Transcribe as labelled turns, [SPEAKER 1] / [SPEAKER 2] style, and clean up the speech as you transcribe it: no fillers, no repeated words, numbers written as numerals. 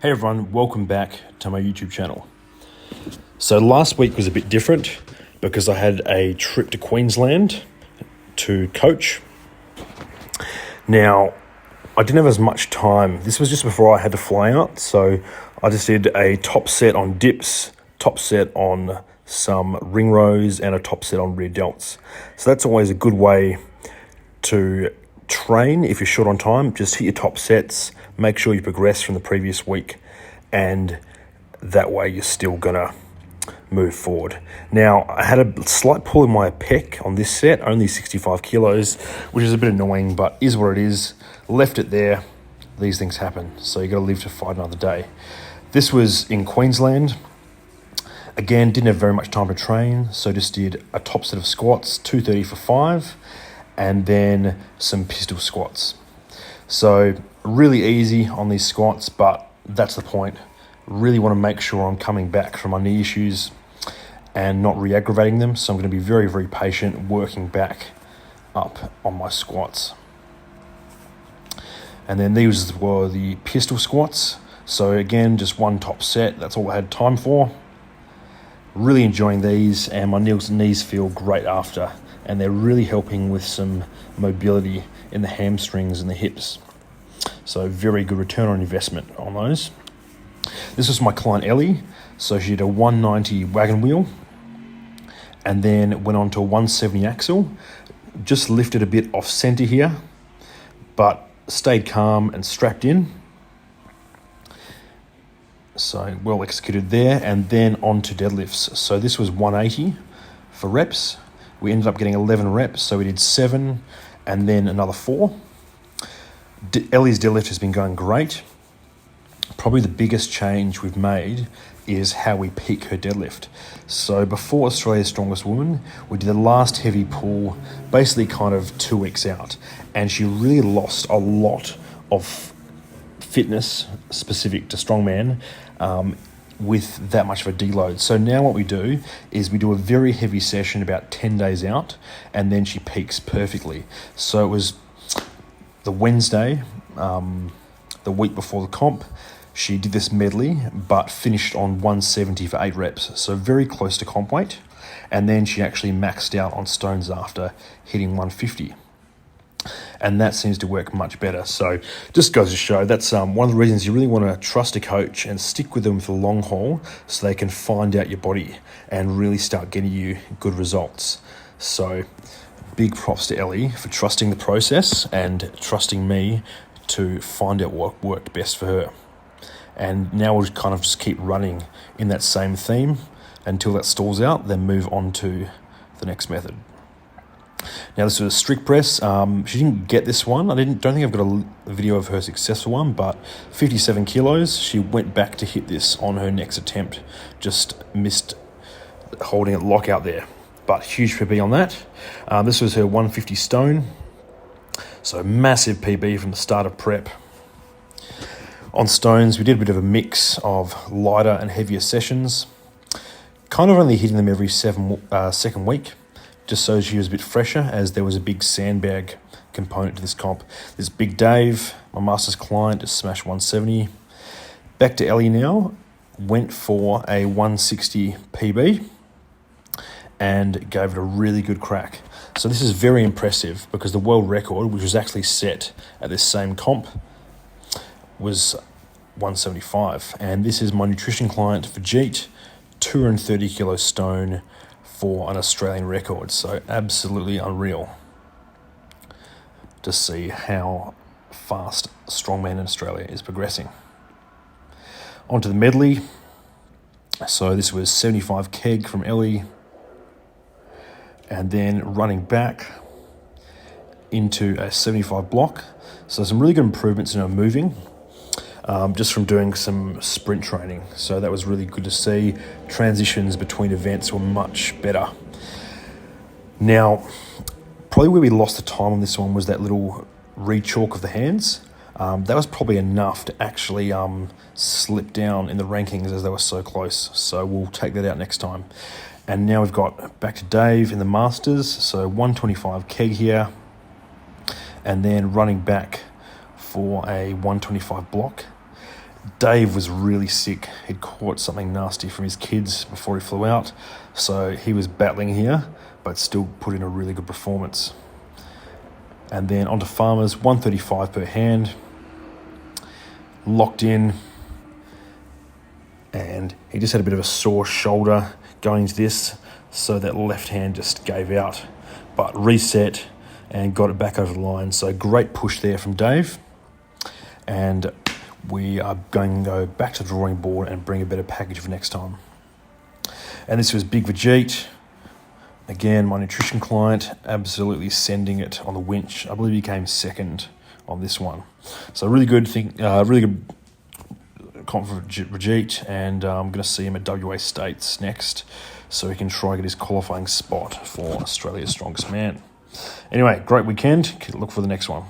[SPEAKER 1] Hey everyone, welcome back to my YouTube channel. So last week was a bit different because I had a trip to Queensland to coach. Now, I didn't have as much time. This was just before I had to fly out, so I just did a top set on dips, top set on some ring rows, and a top set on rear delts. So that's always a good way to train if you're short on time. Just hit your top sets, make sure you progress from the previous week, and that way you're still gonna move forward. Now, I had a slight pull in my pec on this set, only 65 kilos, which is a bit annoying, but is what it is. Left it there. These things happen, so you gotta live to fight another day. This was in Queensland. Again, didn't have very much time to train, so just did a top set of squats, 230 for 5, and then some pistol squats. So really easy on these squats, but that's the point. Really want to make sure I'm coming back from my knee issues and not re-aggravating them. So I'm going to be very, very patient working back up on my squats. And then these were the pistol squats. So again, just one top set. That's all I had time for. Really enjoying these, and my knees feel great after. And they're really helping with some mobility in the hamstrings and the hips. So very good return on investment on those. This was my client Ellie. So she did a 190 wagon wheel and then went on to a 170 axle. Just lifted a bit off center here, but stayed calm and strapped in. So well executed there, and then on to deadlifts. So this was 180 for reps. We ended up getting 11 reps, so we did 7 and then another 4. Ellie's deadlift has been going great. Probably the biggest change we've made is how we peak her deadlift. So before Australia's Strongest Woman, we did the last heavy pull basically kind of 2 weeks out, and she really lost a lot of fitness specific to strongman with that much of a deload. So now what we do is we do a very heavy session about 10 days out, and then she peaks perfectly. So it was the Wednesday, the week before the comp, she did this medley, but finished on 170 for 8 reps. So very close to comp weight. And then she actually maxed out on stones after hitting 150. And that seems to work much better. So just goes to show that's one of the reasons you really want to trust a coach and stick with them for the long haul, so they can find out your body and really start getting you good results. So big props to Ellie for trusting the process and trusting me to find out what worked best for her. And now we'll kind of just keep running in that same theme until that stalls out, then move on to the next method. Now this was a strict press. She didn't get this one. I don't think I've got a video of her successful one, but 57 kilos. She went back to hit this on her next attempt. Just missed holding it lock out there. But huge PB on that. This was her 150 stone. So massive PB from the start of prep. On stones, we did a bit of a mix of lighter and heavier sessions. Kind of only hitting them every second week, just so she was a bit fresher, as there was a big sandbag component to this comp. This Big Dave, my master's client, just smashed 170. Back to Ellie now, went for a 160 PB and gave it a really good crack. So this is very impressive because the world record, which was actually set at this same comp, was 175. And this is my nutrition client for Jeet, 230 kilo stone for an Australian record. So absolutely unreal to see how fast strongman in Australia is progressing. On to the medley. So this was 75 keg from Ellie, and then running back into a 75 block. So some really good improvements in her moving, just from doing some sprint training. So that was really good to see. Transitions between events were much better. Now, probably where we lost the time on this one was that little re-chalk of the hands. That was probably enough to actually slip down in the rankings as they were so close. So we'll take that out next time. And now we've got back to Dave in the Masters. So 125 keg here, and then running back for a 125 block. Dave was really sick. He'd caught something nasty from his kids before he flew out, so he was battling here, but still put in a really good performance. And then onto Farmers, 135 per hand, locked in, and he just had a bit of a sore shoulder going into this, so that left hand just gave out, but reset and got it back over the line. So great push there from Dave, and we are going to go back to the drawing board and bring a better package for next time. And this was Big Vajit. Again, my nutrition client, absolutely sending it on the winch. I believe he came second on this one. So really good thing, really good confident for Vajit, and I'm going to see him at WA States next, so he can try and get his qualifying spot for Australia's Strongest Man. Anyway, great weekend. Look for the next one.